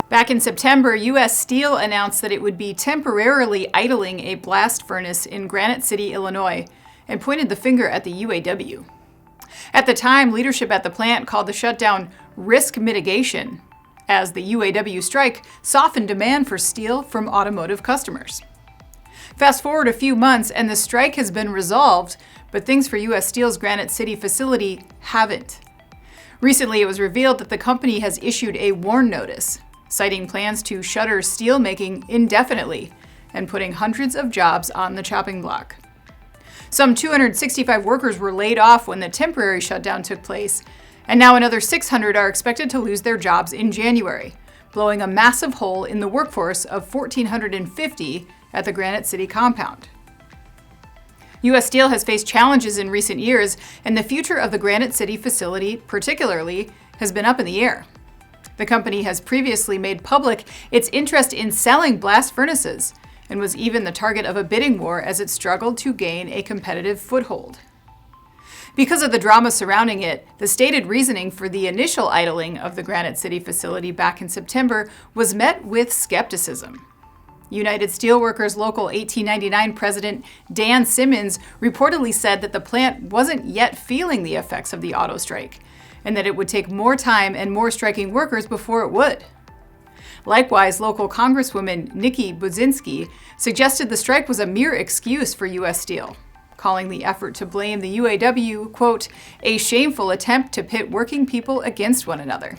Back in September, U.S. Steel announced that it would be temporarily idling a blast furnace in Granite City, Illinois, and pointed the finger at the UAW. At the time, leadership at the plant called the shutdown risk mitigation, as the UAW strike softened demand for steel from automotive customers. Fast forward a few months and the strike has been resolved, but things for U.S. Steel's Granite City facility haven't. Recently, it was revealed that the company has issued a WARN notice, citing plans to shutter steelmaking indefinitely and putting hundreds of jobs on the chopping block. Some 265 workers were laid off when the temporary shutdown took place, and now another 600 are expected to lose their jobs in January, blowing a massive hole in the workforce of 1,450 at the Granite City compound. U.S. Steel has faced challenges in recent years, and the future of the Granite City facility, particularly, has been up in the air. The company has previously made public its interest in selling blast furnaces, and was even the target of a bidding war as it struggled to gain a competitive foothold. Because of the drama surrounding it, the stated reasoning for the initial idling of the Granite City facility back in September was met with skepticism. United Steelworkers Local 1899 President Dan Simmons reportedly said that the plant wasn't yet feeling the effects of the auto strike, and that it would take more time and more striking workers before it would. Likewise, local Congresswoman Nikki Budzinski suggested the strike was a mere excuse for U.S. Steel, calling the effort to blame the UAW, quote, a shameful attempt to pit working people against one another.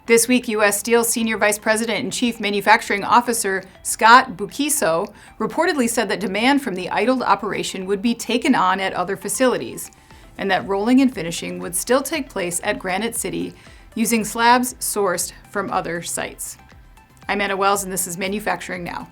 This week, U.S. Steel Senior Vice President and Chief Manufacturing Officer Scott Bukiso reportedly said that demand from the idled operation would be taken on at other facilities, and that rolling and finishing would still take place at Granite City using slabs sourced from other sites. I'm Anna Wells, and this is Manufacturing Now.